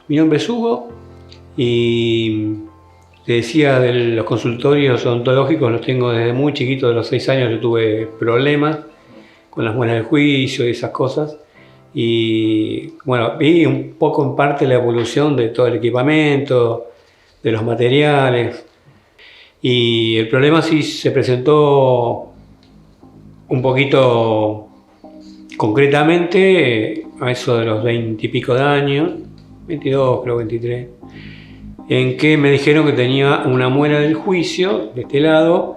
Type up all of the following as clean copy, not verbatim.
Mi nombre es Hugo y te decía de los consultorios odontológicos, los tengo desde muy chiquito, de los 6 años yo tuve problemas con las muelas del juicio y esas cosas. Y bueno, vi un poco en parte la evolución de todo el equipamiento, de los materiales. Y el problema sí se presentó un poquito concretamente a eso de los 20 y pico de años, 22 creo, 23, en que me dijeron que tenía una muela del juicio de este lado,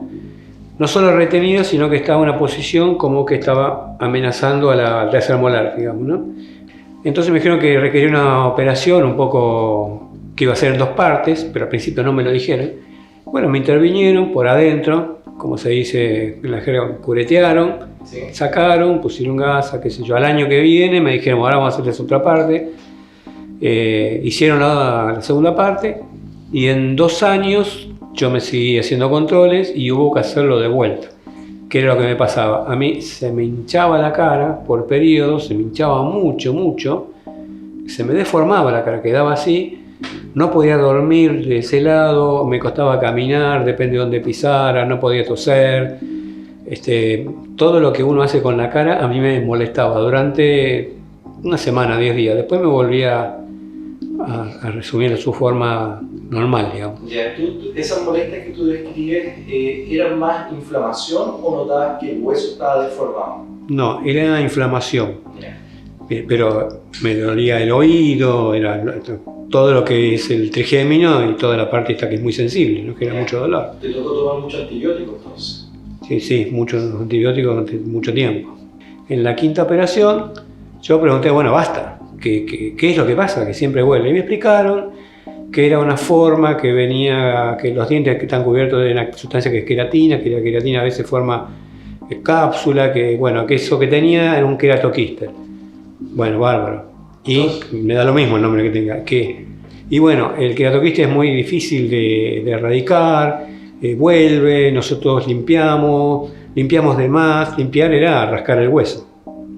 no solo retenida, sino que estaba en una posición como que estaba amenazando a la tercer molar, digamos, ¿no? Entonces me dijeron que requería una operación un poco que iba a ser en 2 partes, pero al principio no me lo dijeron. Bueno, me intervinieron por adentro, como se dice en la jerga, curetearon, sí, sacaron, pusieron gasa, qué sé yo. Al año que viene me dijeron, ahora vamos a hacerles otra parte. Hicieron la segunda parte y en 2 años yo me seguí haciendo controles y hubo que hacerlo de vuelta. ¿Qué era lo que me pasaba? A mí se me hinchaba la cara por periodos, se me hinchaba mucho, se me deformaba la cara, quedaba así. No podía dormir de ese lado, me costaba caminar, depende de dónde pisara, no podía toser. Todo lo que uno hace con la cara a mí me molestaba durante una semana, 10 días. Después me volvía a resumir en su forma normal, digamos. Ya, esas molestias que tú describes, ¿eran más inflamación o notabas que el hueso estaba deformado? No, era inflamación. Ya. Pero me dolía el oído, era todo lo que es el trigémino y toda la parte esta que es muy sensible, ¿no? Que era mucho dolor. ¿Te tocó tomar mucho antibiótico entonces? Sí, muchos antibióticos durante mucho tiempo. En la 5ª operación yo pregunté, bueno, basta, ¿qué es lo que pasa? Que siempre vuelve. Y me explicaron que era una forma que venía, que los dientes que están cubiertos de una sustancia que es queratina, que la queratina a veces forma cápsula, que bueno, que eso que tenía era un queratoquíster. Bueno, bárbaro. Y me da lo mismo el nombre que tenga. Y bueno, el queratoquíster es muy difícil de erradicar, vuelve, nosotros limpiamos de más. Limpiar era rascar el hueso,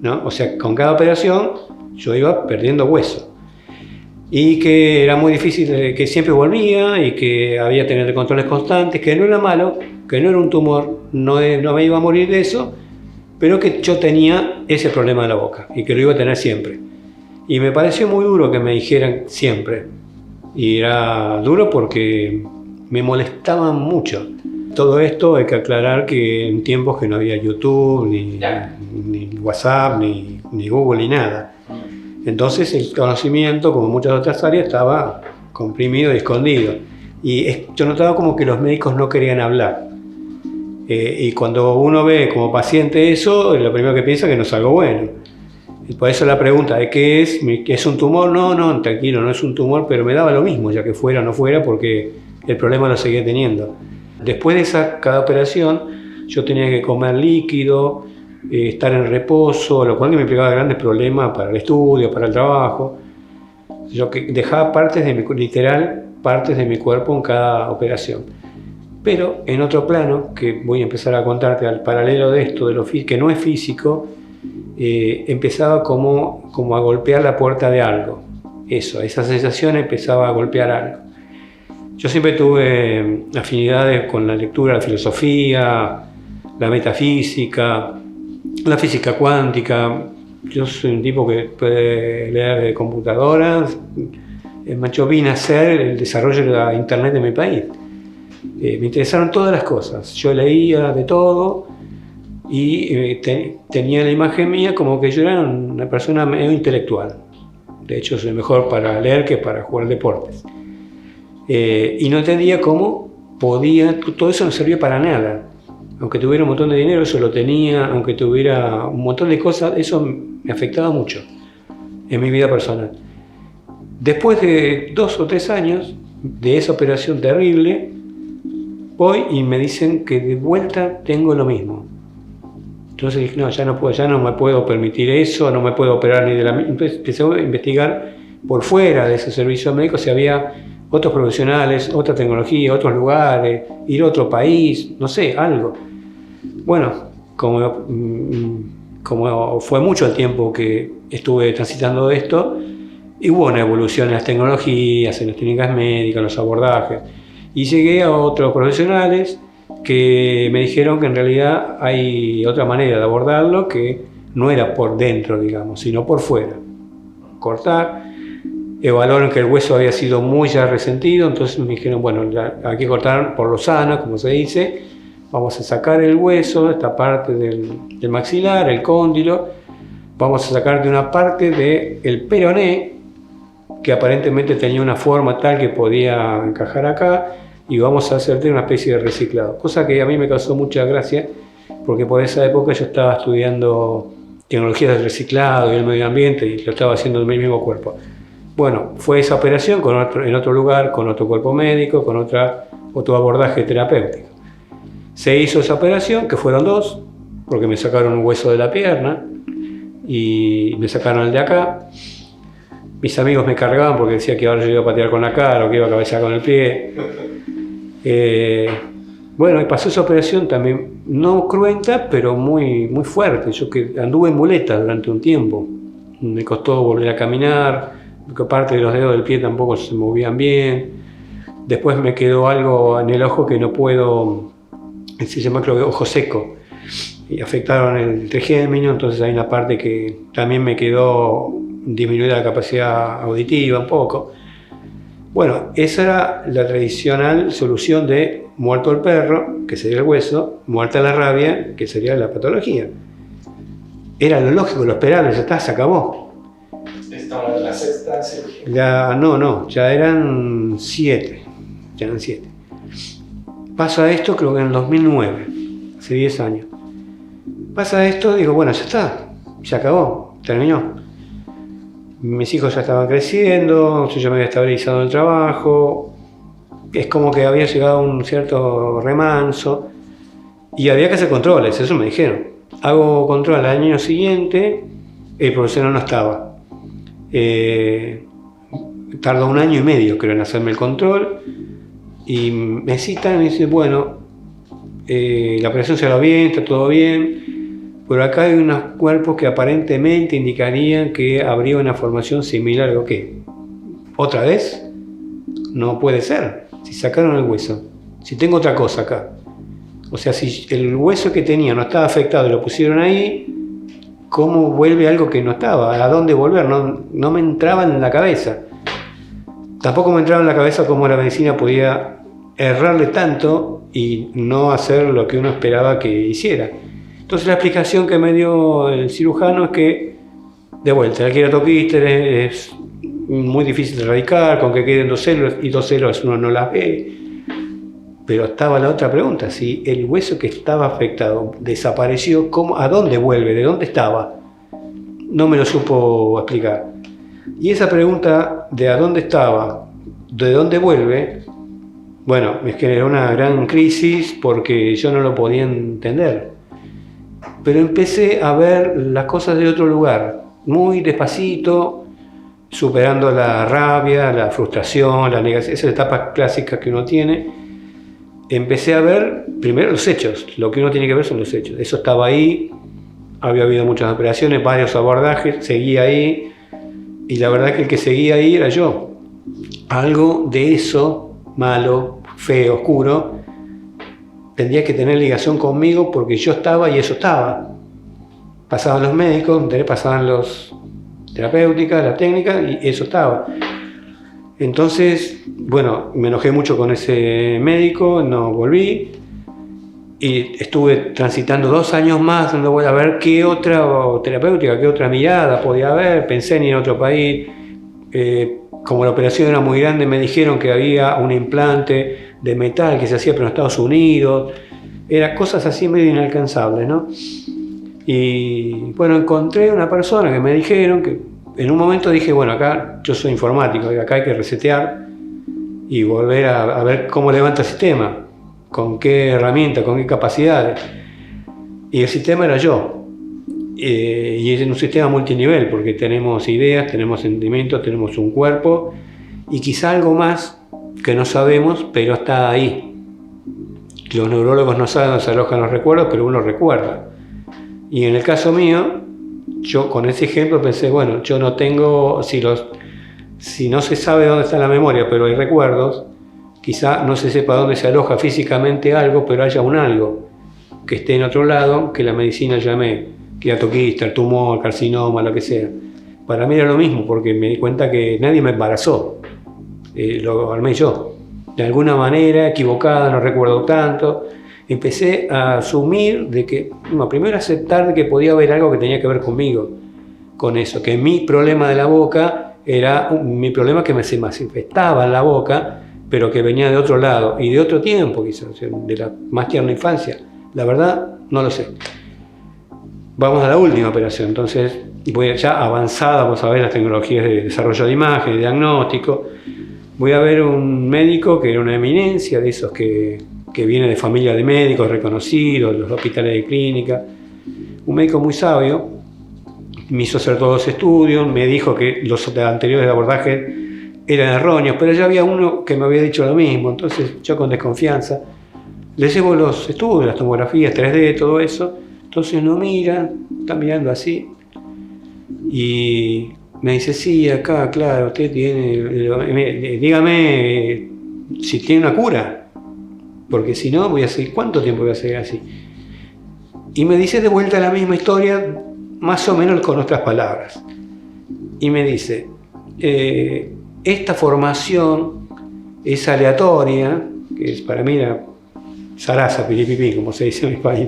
¿no? O sea, con cada operación yo iba perdiendo hueso. Y que era muy difícil, que siempre volvía y que había que tener controles constantes, que no era malo, que no era un tumor, no me iba a morir de eso, pero que yo tenía ese problema de la boca y que lo iba a tener siempre. Y me pareció muy duro que me dijeran siempre. Y era duro porque me molestaban mucho. Todo esto hay que aclarar que en tiempos que no había YouTube, ni WhatsApp, ni Google, ni nada. Entonces el conocimiento, como muchas otras áreas, estaba comprimido y escondido. Y yo notaba como que los médicos no querían hablar. Y cuando uno ve como paciente eso, lo primero que piensa es que no es algo bueno. Y por eso la pregunta de ¿qué es? ¿Es un tumor? No, tranquilo, no es un tumor, pero me daba lo mismo, ya que fuera o no fuera, porque el problema lo seguía teniendo. Después de cada operación, yo tenía que comer líquido, estar en reposo, lo cual me implicaba grandes problemas para el estudio, para el trabajo. Yo dejaba partes de mi cuerpo en cada operación. Pero en otro plano, que voy a empezar a contarte al paralelo de esto, que no es físico, empezaba como a golpear la puerta de algo. Esa sensación empezaba a golpear algo. Yo siempre tuve afinidades con la lectura, la filosofía, la metafísica, la física cuántica. Yo soy un tipo que puede leer de computadoras. Yo vine a hacer el desarrollo de la internet de mi país. Me interesaron todas las cosas. Yo leía de todo y tenía la imagen mía como que yo era una persona medio intelectual. De hecho, soy mejor para leer que para jugar deportes. Y no entendía cómo todo eso no servía para nada. Aunque tuviera un montón de dinero, eso lo tenía. Aunque tuviera un montón de cosas, eso me afectaba mucho en mi vida personal. Después de 2 o 3 años de esa operación terrible, voy y me dicen que de vuelta tengo lo mismo. Entonces dije, no, ya no me puedo permitir eso, no me puedo operar ni de la... Empecé a investigar por fuera de ese servicio médico si había otros profesionales, otra tecnología, otros lugares, ir a otro país, no sé, algo. Bueno, como fue mucho el tiempo que estuve transitando esto, Y hubo una evolución en las tecnologías, en las técnicas médicas, en los abordajes. Y llegué a otros profesionales que me dijeron que en realidad hay otra manera de abordarlo, que no era por dentro, digamos, sino por fuera. Cortar, evaluaron que el hueso había sido muy ya resentido, entonces me dijeron, bueno, ya hay que cortar por lo sano, como se dice, vamos a sacar el hueso, esta parte del maxilar, el cóndilo, vamos a sacar de una parte del peroné, que aparentemente tenía una forma tal que podía encajar acá, y vamos a hacerte una especie de reciclado. Cosa que a mí me causó mucha gracia, porque por esa época yo estaba estudiando tecnologías del reciclado y el medio ambiente, y lo estaba haciendo en mi mismo cuerpo. Bueno, fue esa operación en otro lugar, con otro cuerpo médico, con otro abordaje terapéutico. Se hizo esa operación, que fueron 2, porque me sacaron un hueso de la pierna y me sacaron el de acá. Mis amigos me cargaban porque decía que ahora yo iba a patear con la cara o que iba a cabecear con el pie. Bueno, y pasó esa operación también, no cruenta, pero muy, muy fuerte. Yo que anduve en muletas durante un tiempo. Me costó volver a caminar, porque parte de los dedos del pie tampoco se movían bien. Después me quedó algo en el ojo que no puedo, se llama creo que ojo seco. Y afectaron el trigémino, entonces hay una parte que también me quedó disminuida la capacidad auditiva un poco. Bueno, esa era la tradicional solución de muerto el perro, que sería el hueso, muerta la rabia, que sería la patología. Era lo lógico, lo esperable, ya está, se acabó. Estamos en la 6ª cirugía. Ya eran 7. Pasa esto creo que en el 2009, hace 10 años. Pasa esto, digo, bueno, ya está, se acabó, terminó. Mis hijos ya estaban creciendo, yo ya me había estabilizado en el trabajo, es como que había llegado a un cierto remanso y había que hacer controles, eso me dijeron. Hago control al año siguiente, el profesional no estaba. Tardó 1 año y medio creo en hacerme el control y me citan y me dicen, bueno, la operación se va bien, está todo bien, pero acá hay unos cuerpos que aparentemente indicarían que habría una formación similar. ¿O qué? ¿Otra vez? No puede ser. Si sacaron el hueso, si tengo otra cosa acá. O sea, si el hueso que tenía no estaba afectado y lo pusieron ahí, ¿cómo vuelve algo que no estaba? ¿A dónde volver? No me entraba en la cabeza. Tampoco me entraba en la cabeza cómo la medicina podía errarle tanto y no hacer lo que uno esperaba que hiciera. Entonces la explicación que me dio el cirujano es que, de vuelta, el queratoquíster es muy difícil de erradicar, con que queden 2 células, y 2 células uno no las ve. Pero estaba la otra pregunta, si el hueso que estaba afectado desapareció, ¿a dónde vuelve? ¿De dónde estaba? No me lo supo explicar. Y esa pregunta de a dónde estaba, de dónde vuelve, bueno, me generó una gran crisis porque yo no lo podía entender. Pero empecé a ver las cosas de otro lugar, muy despacito, superando la rabia, la frustración, la negación, esas etapas clásicas que uno tiene. Empecé a ver primero los hechos, lo que uno tiene que ver son los hechos. Eso estaba ahí, había habido muchas operaciones, varios abordajes, seguía ahí, y la verdad que el que seguía ahí era yo. Algo de eso, malo, feo, oscuro, tendría que tener ligación conmigo porque yo estaba y eso estaba. Pasaban los médicos, pasaban los terapéuticas, la técnica y eso estaba. Entonces, bueno, me enojé mucho con ese médico, no volví y estuve transitando 2 años más donde voy a ver qué otra terapéutica, qué otra mirada podía haber. Pensé en ir a otro país. Como la operación era muy grande, me dijeron que había un implante de metal que se hacía pero en Estados Unidos. Eran cosas así medio inalcanzables, ¿no? Y bueno, encontré una persona que me dijeron que en un momento dije, bueno, acá yo soy informático y acá hay que resetear y volver a ver cómo levanta el sistema, con qué herramientas, con qué capacidades. Y el sistema era yo. Y es un sistema multinivel porque tenemos ideas, tenemos sentimientos, tenemos un cuerpo y quizá algo más que no sabemos, pero está ahí. Los neurólogos no saben dónde se alojan los recuerdos, pero uno recuerda. Y en el caso mío, yo con ese ejemplo pensé, bueno, yo no tengo, si si no se sabe dónde está la memoria, pero hay recuerdos, quizá no se sepa dónde se aloja físicamente algo, pero haya un algo que esté en otro lado, que la medicina llame queratoquista, tumor, carcinoma, lo que sea. Para mí era lo mismo, porque me di cuenta que nadie me embarazó, lo armé yo. De alguna manera, equivocada, no recuerdo tanto, empecé a asumir de que, primero aceptar de que podía haber algo que tenía que ver conmigo, con eso, que mi problema de la boca era mi problema que se manifestaba en la boca, pero que venía de otro lado y de otro tiempo, quizás, de la más tierna infancia. La verdad, no lo sé. Vamos a la última operación, entonces, ya avanzada, vamos a ver las tecnologías de desarrollo de imagen, de diagnóstico. Voy a ver un médico que era una eminencia, de esos que viene de familia de médicos reconocidos, de los hospitales de clínica. Un médico muy sabio, me hizo hacer todos los estudios, me dijo que los anteriores abordajes eran erróneos, pero ya había uno que me había dicho lo mismo, entonces yo con desconfianza le llevo los estudios, las tomografías 3D, todo eso. Entonces uno mira, está mirando así y me dice, sí, acá, claro, usted tiene, dígame si tiene una cura, porque si no voy a seguir, ¿cuánto tiempo voy a seguir así? Y me dice de vuelta la misma historia, más o menos con otras palabras. Y me dice, esta formación es aleatoria, que es para mí la zaraza, piripipí, como se dice en mi país,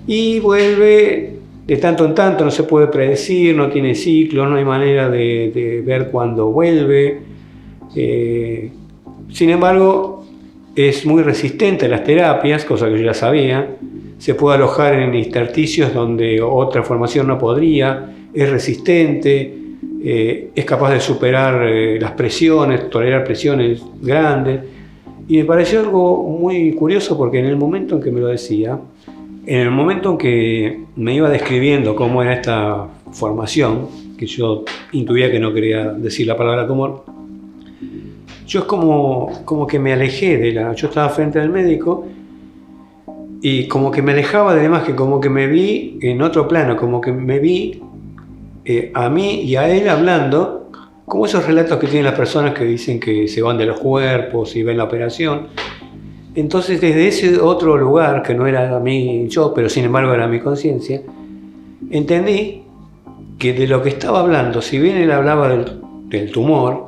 y vuelve de tanto en tanto, no se puede predecir, no tiene ciclo, no hay manera de ver cuándo vuelve. Sin embargo, es muy resistente a las terapias, cosa que yo ya sabía. Se puede alojar en intersticios donde otra formación no podría, es resistente, es capaz de superar las presiones, tolerar presiones grandes. Y me pareció algo muy curioso porque en el momento en que me lo decía, en el momento en que me iba describiendo cómo era esta formación, que yo intuía que no quería decir la palabra tumor, yo es como que me alejé de yo estaba frente al médico y como que me alejaba de demás, que como que me vi en otro plano, como que me vi a mí y a él hablando, como esos relatos que tienen las personas que dicen que se van de los cuerpos y ven la operación. Entonces, desde ese otro lugar, que no era yo, pero sin embargo era mi conciencia, entendí que de lo que estaba hablando, si bien él hablaba del tumor,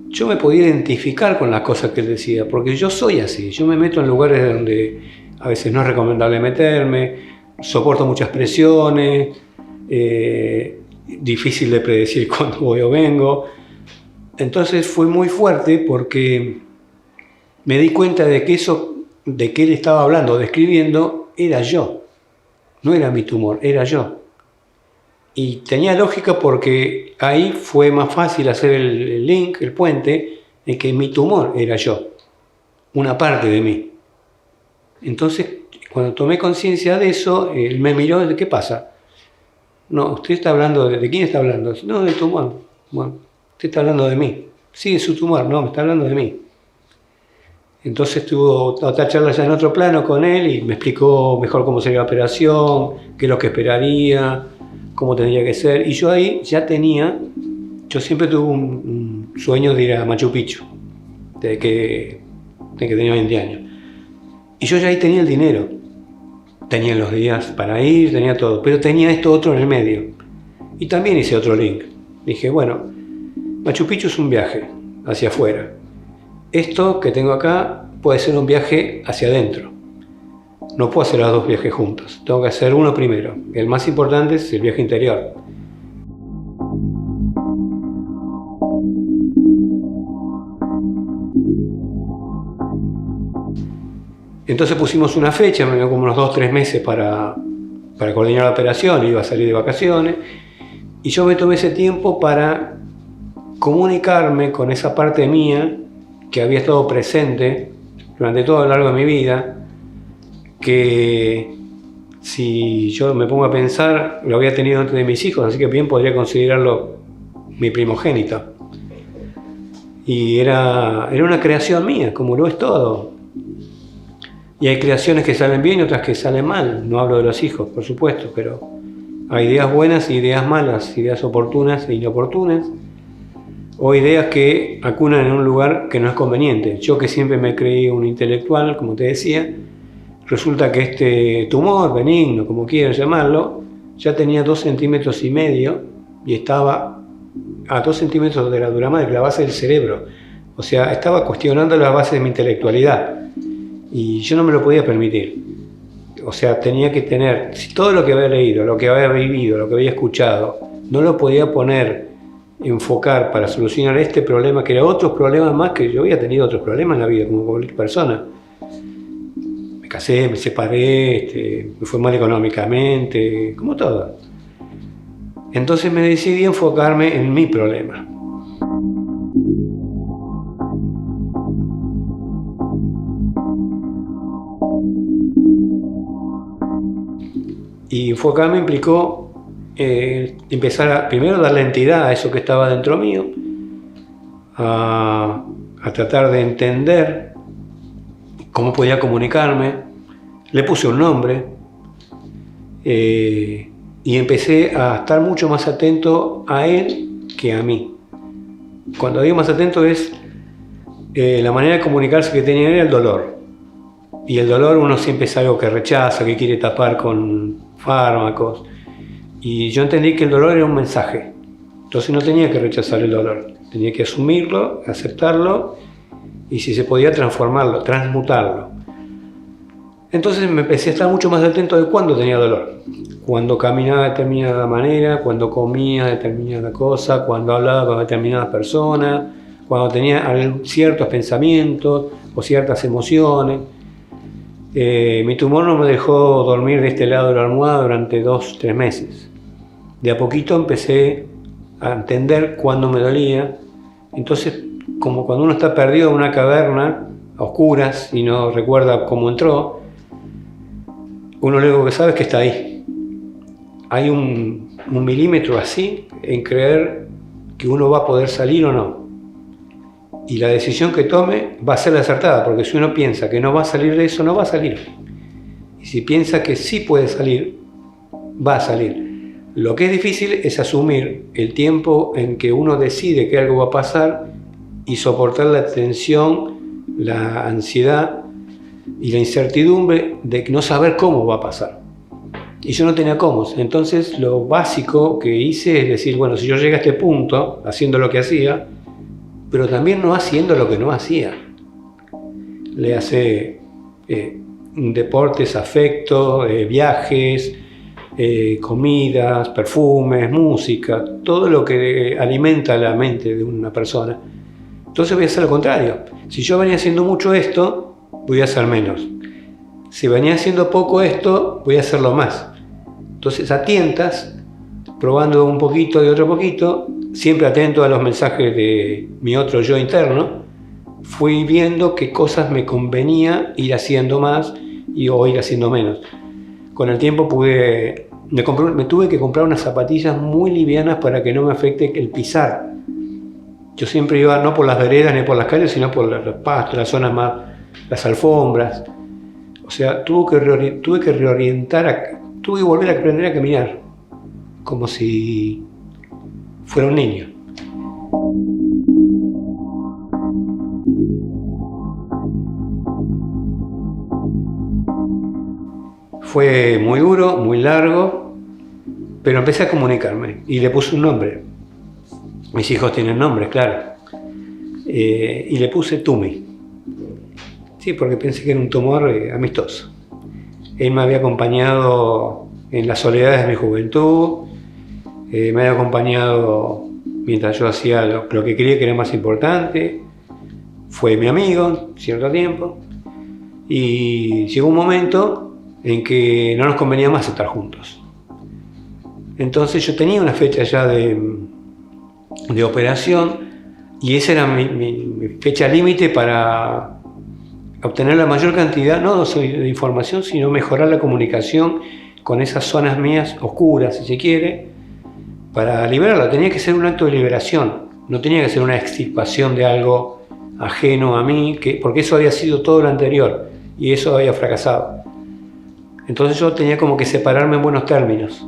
yo me podía identificar con las cosas que él decía, porque yo soy así, yo me meto en lugares donde a veces no es recomendable meterme, soporto muchas presiones, difícil de predecir cuándo voy o vengo. Entonces fue muy fuerte porque me di cuenta de que eso de que él estaba hablando, describiendo, era yo. No era mi tumor, era yo. Y tenía lógica porque ahí fue más fácil hacer el link, el puente, en que mi tumor era yo, una parte de mí. Entonces, cuando tomé conciencia de eso, él me miró, ¿de qué pasa? No, usted está hablando, ¿de quién está hablando? No, del tumor. Bueno, usted está hablando de mí. Sí, de su tumor, no, me está hablando de mí. Entonces tuvo otra charla ya en otro plano con él y me explicó mejor cómo sería la operación, qué es lo que esperaría, cómo tendría que ser. Y yo ahí ya yo siempre tuve un sueño de ir a Machu Picchu, desde que tenía 20 años. Y yo ya ahí tenía el dinero, tenía los días para ir, tenía todo, pero tenía esto otro en el medio. Y también hice otro link. Dije, bueno, Machu Picchu es un viaje hacia afuera. Esto que tengo acá puede ser un viaje hacia adentro. No puedo hacer los dos viajes juntos. Tengo que hacer uno primero. El más importante es el viaje interior. Entonces pusimos una fecha, me dio como unos 2-3 meses para coordinar la operación, iba a salir de vacaciones. Y yo me tomé ese tiempo para comunicarme con esa parte mía que había estado presente durante todo lo largo de mi vida, que si yo me pongo a pensar, lo había tenido antes de mis hijos, así que bien podría considerarlo mi primogénito. Y era una creación mía, como lo es todo. Y hay creaciones que salen bien y otras que salen mal. No hablo de los hijos, por supuesto, pero hay ideas buenas y ideas malas, ideas oportunas e inoportunas. o ideas que acunan en un lugar que no es conveniente. Yo, que siempre me creí un intelectual, como te decía, resulta que este tumor benigno, como quieran llamarlo, ya tenía 2,5 centímetros y estaba a 2 centímetros de la durama de la base del cerebro. O sea, estaba cuestionando las bases de mi intelectualidad y yo no me lo podía permitir. O sea, tenía que tener, si todo lo que había leído, lo que había vivido, lo que había escuchado, no lo podía enfocar para solucionar este problema, que era otros problemas más, que yo había tenido otros problemas en la vida, como cualquier persona. Me casé, me separé, me fue mal económicamente, como todo. Entonces me decidí a enfocarme en mi problema. Y enfocarme implicó empezar a primero darle entidad a eso que estaba dentro mío, a tratar de entender cómo podía comunicarme. Le puse un nombre y empecé a estar mucho más atento a él que a mí. Cuando digo más atento es la manera de comunicarse que tenía él era el dolor. Y el dolor uno siempre es algo que rechaza, que quiere tapar con fármacos. Y yo entendí que el dolor era un mensaje. Entonces no tenía que rechazar el dolor. Tenía que asumirlo, aceptarlo y si se podía transformarlo, transmutarlo. Entonces me empecé a estar mucho más atento de cuándo tenía dolor. Cuando caminaba de determinada manera, cuando comía determinada cosa, cuando hablaba con determinada persona, cuando tenía ciertos pensamientos o ciertas emociones. Mi tumor no me dejó dormir de este lado de la almohada durante 2-3 meses. De a poquito empecé a entender cuándo me dolía. Entonces, como cuando uno está perdido en una caverna a oscuras y no recuerda cómo entró, uno lo único que sabe es que está ahí. Hay un milímetro así en creer que uno va a poder salir o no. Y la decisión que tome va a ser la acertada, porque si uno piensa que no va a salir de eso, no va a salir. Y si piensa que sí puede salir, va a salir. Lo que es difícil es asumir el tiempo en que uno decide que algo va a pasar y soportar la tensión, la ansiedad y la incertidumbre de no saber cómo va a pasar. Y yo no tenía cómo. Entonces lo básico que hice es decir, bueno, si yo llegué a este punto haciendo lo que hacía, pero también no haciendo lo que no hacía. Le hace deportes, afecto, viajes, comidas, perfumes, música, todo lo que alimenta la mente de una persona. Entonces voy a hacer lo contrario. Si yo venía haciendo mucho esto, voy a hacer menos. Si venía haciendo poco esto, voy a hacerlo más. Entonces a tientas, probando un poquito y otro poquito, siempre atento a los mensajes de mi otro yo interno, fui viendo qué cosas me convenía ir haciendo más o ir haciendo menos. Con el tiempo me tuve que comprar unas zapatillas muy livianas para que no me afecte el pisar. Yo siempre iba no por las veredas ni por las calles, sino por los pastos, las zonas más, las alfombras. O sea, tuve que reorientar, tuve que volver a aprender a caminar, como si fuera un niño. Fue muy duro, muy largo, pero empecé a comunicarme y le puse un nombre. Mis hijos tienen nombres, claro. Y le puse Tumi. Sí, porque pensé que era un tumor amistoso. Él me había acompañado en las soledades de mi juventud, me había acompañado mientras yo hacía lo que creía que era más importante. Fue mi amigo cierto tiempo y llegó un momento en que no nos convenía más estar juntos. Entonces yo tenía una fecha ya de operación y esa era mi fecha límite para obtener la mayor cantidad, no de información, sino mejorar la comunicación con esas zonas mías oscuras, si se quiere, para liberarla. Tenía que ser un acto de liberación, no tenía que ser una extirpación de algo ajeno a mí, porque eso había sido todo lo anterior y eso había fracasado. Entonces yo tenía como que separarme en buenos términos.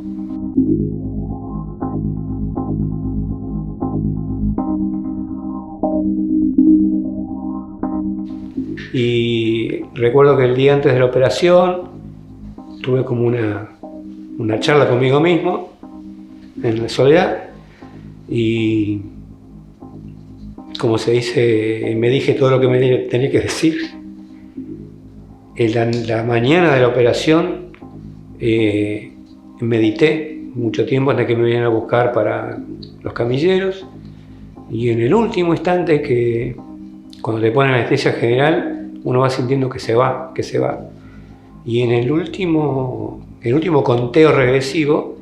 Y recuerdo que el día antes de la operación tuve como una charla conmigo mismo, en la soledad, y como se dice, me dije todo lo que me tenía que decir. En la mañana de la operación medité mucho tiempo antes que me vinieran a buscar para los camilleros, y en el último instante, que cuando te ponen anestesia general, uno va sintiendo que se va, y en el último conteo regresivo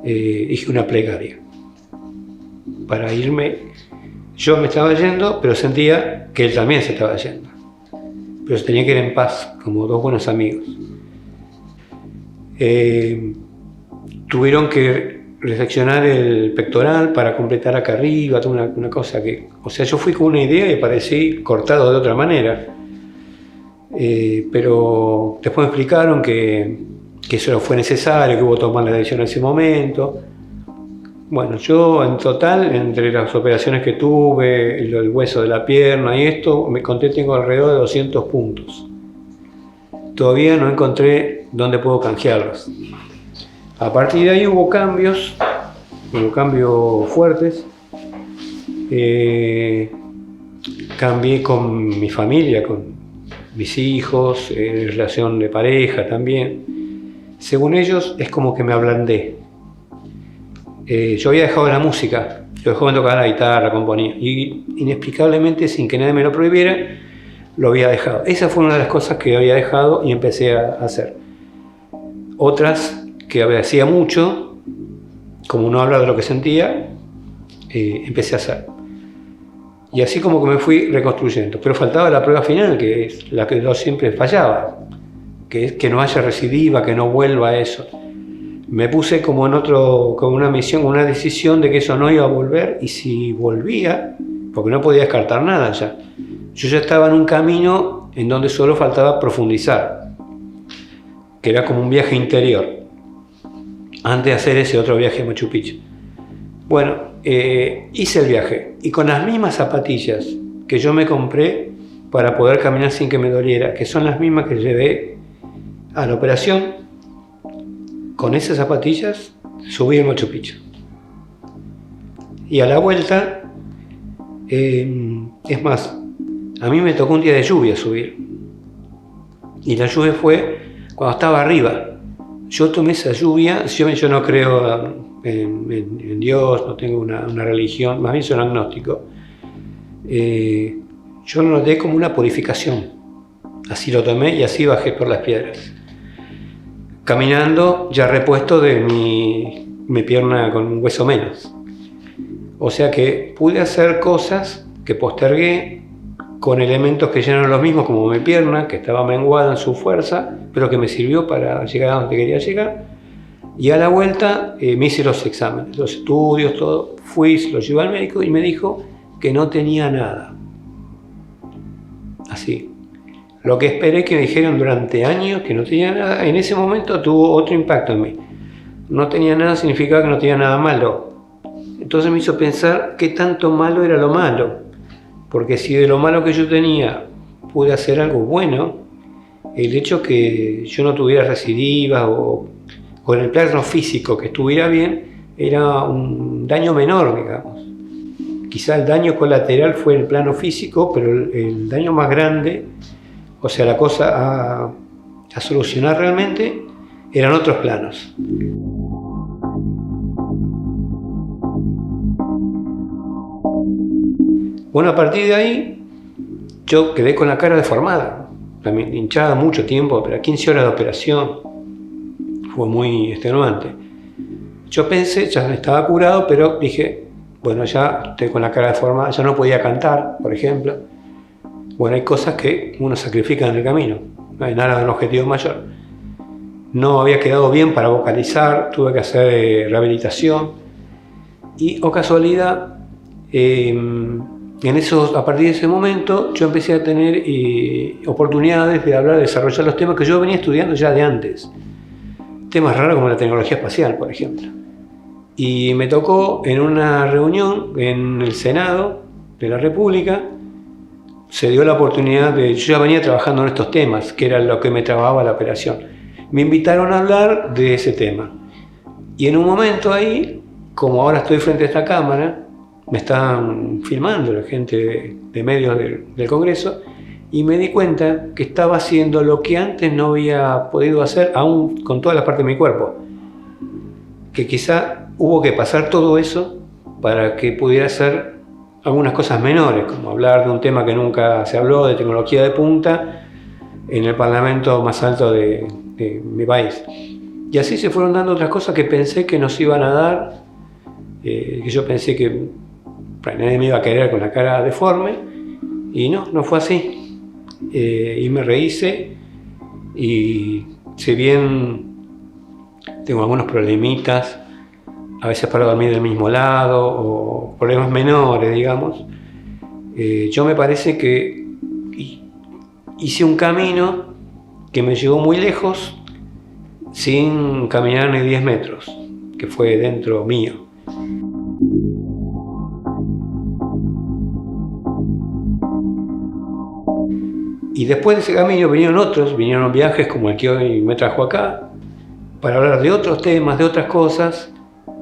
hice una plegaria para irme. Yo me estaba yendo, pero sentía que él también se estaba yendo, pero se tenía que ir en paz, como dos buenos amigos. Tuvieron que reseccionar el pectoral para completar acá arriba, toda una cosa que... O sea, yo fui con una idea y aparecí cortado de otra manera. Pero después me explicaron que eso no fue necesario, que hubo que tomar la decisión en ese momento. Bueno, yo en total, entre las operaciones que tuve, el hueso de la pierna y esto, me conté, tengo alrededor de 200 puntos. Todavía no encontré dónde puedo canjearlos. A partir de ahí hubo cambios fuertes. Cambié con mi familia, con mis hijos, relación de pareja también. Según ellos, es como que me ablandé. Yo había dejado la música, yo dejaba de tocar la guitarra, componía, y inexplicablemente, sin que nadie me lo prohibiera, lo había dejado. Esa fue una de las cosas que había dejado y empecé a hacer. Otras que hacía mucho, como no hablar de lo que sentía, empecé a hacer. Y así como que me fui reconstruyendo. Pero faltaba la prueba final, que es la que yo siempre fallaba, que es que no haya recidiva, que no vuelva a eso. Me puse como como una misión, una decisión de que eso no iba a volver, y si volvía, porque no podía descartar nada ya, yo ya estaba en un camino en donde solo faltaba profundizar, que era como un viaje interior, antes de hacer ese otro viaje a Machu Picchu. Bueno, hice el viaje, y con las mismas zapatillas que yo me compré para poder caminar sin que me doliera, que son las mismas que llevé a la operación, con esas zapatillas subí el Machu Picchu. Y a la vuelta, es más, a mí me tocó un día de lluvia subir. Y la lluvia fue cuando estaba arriba. Yo tomé esa lluvia, yo no creo en Dios, no tengo una religión, más bien soy un agnóstico. Yo lo noté como una purificación. Así lo tomé y así bajé por las piedras. Caminando ya repuesto de mi pierna con un hueso menos. O sea que pude hacer cosas que postergué con elementos que ya no eran los mismos, como mi pierna, que estaba menguada en su fuerza, pero que me sirvió para llegar a donde quería llegar. Y a la vuelta me hice los exámenes, los estudios, todo. Fui, lo llevé al médico y me dijo que no tenía nada. Así. Lo que esperé que me dijeran durante años que no tenía nada, en ese momento tuvo otro impacto en mí. No tenía nada significaba que no tenía nada malo. Entonces me hizo pensar qué tanto malo era lo malo. Porque si de lo malo que yo tenía pude hacer algo bueno, el hecho que yo no tuviera recidivas o en el plano físico que estuviera bien, era un daño menor, digamos. Quizá el daño colateral fue el plano físico, pero el daño más grande, o sea, la cosa a solucionar realmente, eran otros planos. Bueno, a partir de ahí, yo quedé con la cara deformada, también hinchada mucho tiempo, pero 15 horas de operación, fue muy extenuante. Yo pensé, ya estaba curado, pero dije, bueno, ya estoy con la cara deformada, ya no podía cantar, por ejemplo. Bueno, hay cosas que uno sacrifica en el camino, no hay nada de un objetivo mayor. No había quedado bien para vocalizar, tuve que hacer rehabilitación y, o casualidad, a partir de ese momento yo empecé a tener oportunidades de hablar, de desarrollar los temas que yo venía estudiando ya de antes. Temas raros como la tecnología espacial, por ejemplo. Y me tocó en una reunión en el Senado de la República se dio la oportunidad de... Yo ya venía trabajando en estos temas, que era lo que me trababa la operación. Me invitaron a hablar de ese tema. Y en un momento ahí, como ahora estoy frente a esta cámara, me están filmando la gente de medios del Congreso, y me di cuenta que estaba haciendo lo que antes no había podido hacer, aún con todas las partes de mi cuerpo. Que quizá hubo que pasar todo eso para que pudiera hacer algunas cosas menores, como hablar de un tema que nunca se habló, de tecnología de punta, en el parlamento más alto de mi país. Y así se fueron dando otras cosas que pensé que nos iban a dar, que yo pensé que nadie me iba a querer con la cara deforme, y no fue así. Y me rehice, y si bien tengo algunos problemitas, a veces para dormir del mismo lado, o problemas menores, digamos, yo me parece que hice un camino que me llevó muy lejos sin caminar ni 10 metros, que fue dentro mío. Y después de ese camino vinieron viajes como el que hoy me trajo acá, para hablar de otros temas, de otras cosas,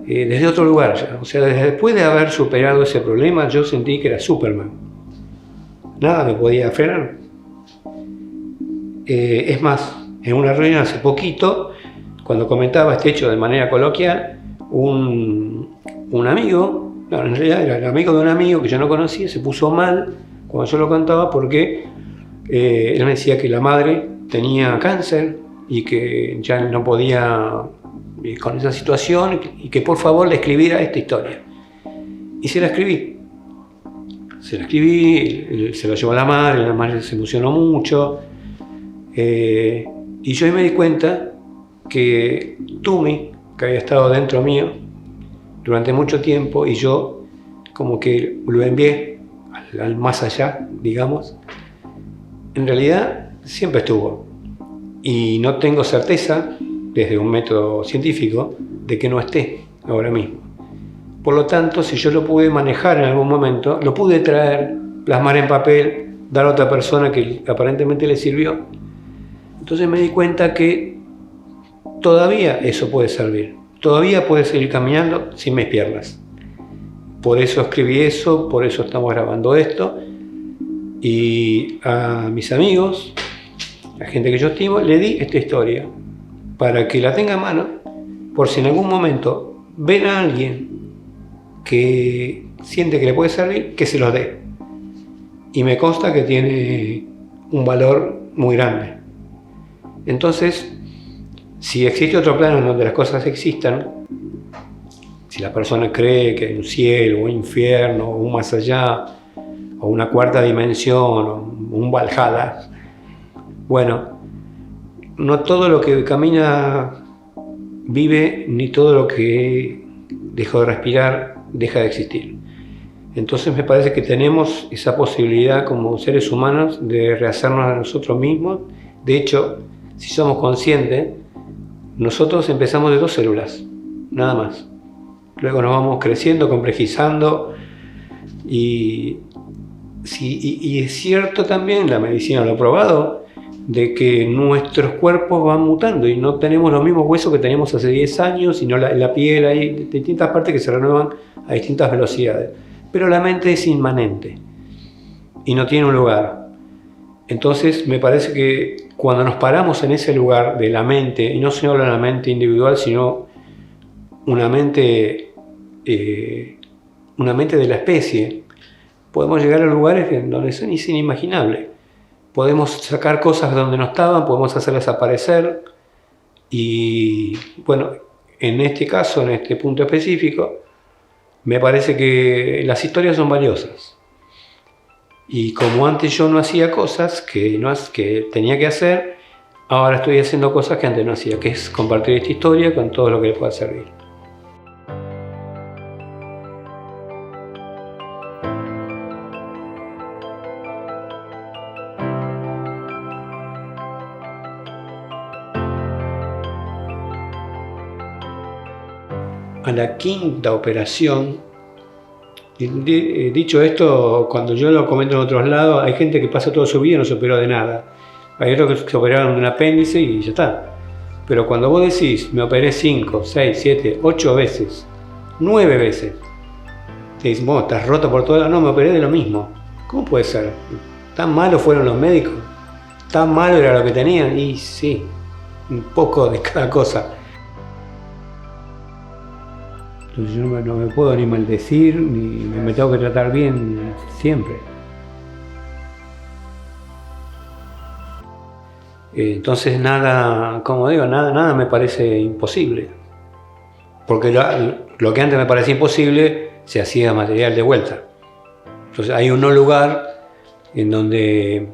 desde otro lugar ya. O sea, después de haber superado ese problema, yo sentí que era Superman. Nada me podía frenar. Es más, en una reunión hace poquito, cuando comentaba este hecho de manera coloquial, un amigo, no, en realidad era el amigo de un amigo que yo no conocía, se puso mal cuando yo lo contaba porque él me decía que la madre tenía cáncer y que ya no podía con esa situación, y que por favor le escribiera esta historia. Y se la escribí, se la llevó a la madre se emocionó mucho, y yo me di cuenta que Tumi, que había estado dentro mío durante mucho tiempo, y yo como que lo envié al más allá, digamos, en realidad siempre estuvo. Y no tengo certeza, desde un método científico, de que no esté ahora mismo. Por lo tanto, si yo lo pude manejar en algún momento, lo pude traer, plasmar en papel, dar a otra persona que aparentemente le sirvió. Entonces me di cuenta que todavía eso puede servir. Todavía puede seguir caminando sin mis piernas. Por eso escribí eso, por eso estamos grabando esto. Y a mis amigos, la gente que yo estimo, le di esta historia para que la tenga a mano, por si en algún momento ven a alguien que siente que le puede servir, que se los dé. Y me consta que tiene un valor muy grande. Entonces, si existe otro plano en donde las cosas existan, si la persona cree que hay un cielo, un infierno, un más allá, o una cuarta dimensión, o un Valhalla, bueno, no todo lo que camina vive, ni todo lo que dejó de respirar deja de existir. Entonces me parece que tenemos esa posibilidad como seres humanos de rehacernos a nosotros mismos. De hecho, si somos conscientes, nosotros empezamos de 2 células, nada más. Luego nos vamos creciendo, complejizando, y es cierto también, la medicina lo ha probado, de que nuestros cuerpos van mutando y no tenemos los mismos huesos que teníamos hace 10 años, sino la piel, hay distintas partes que se renuevan a distintas velocidades. Pero la mente es inmanente y no tiene un lugar. Entonces me parece que cuando nos paramos en ese lugar de la mente, y no solo la mente individual, sino una mente de la especie, podemos llegar a lugares donde son inimaginables. Podemos sacar cosas de donde no estaban, podemos hacerlas aparecer, y bueno, en este caso, en este punto específico, me parece que las historias son valiosas. Y como antes yo no hacía cosas que tenía que hacer, ahora estoy haciendo cosas que antes no hacía, que es compartir esta historia con todo lo que le pueda servir. A la quinta operación Dicho esto, cuando yo lo comento en otros lados, hay gente que pasa toda su vida y no se operó de nada. Hay otros que se operaron de un apéndice y ya está. Pero cuando vos decís, me operé 5, 6, 7, 8 veces, 9 veces, te dicen, vos estás roto por todo lado. No, me operé de lo mismo. ¿Cómo puede ser? ¿Tan malos fueron los médicos? ¿Tan malo era lo que tenían? Y sí, un poco de cada cosa. Entonces yo no me puedo ni maldecir, ni me tengo que tratar bien siempre. Entonces nada, como digo, nada me parece imposible. Porque lo que antes me parecía imposible se hacía material de vuelta. Entonces hay un no lugar en donde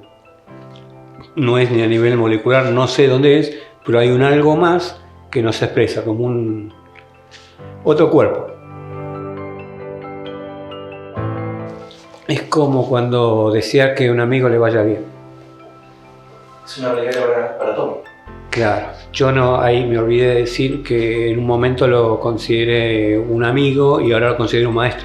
no es ni a nivel molecular, no sé dónde es, pero hay un algo más que no se expresa como un otro cuerpo. Es como cuando desear que a un amigo le vaya bien. Es una regla para todo. Claro, yo ahí me olvidé de decir que en un momento lo consideré un amigo y ahora lo considero un maestro.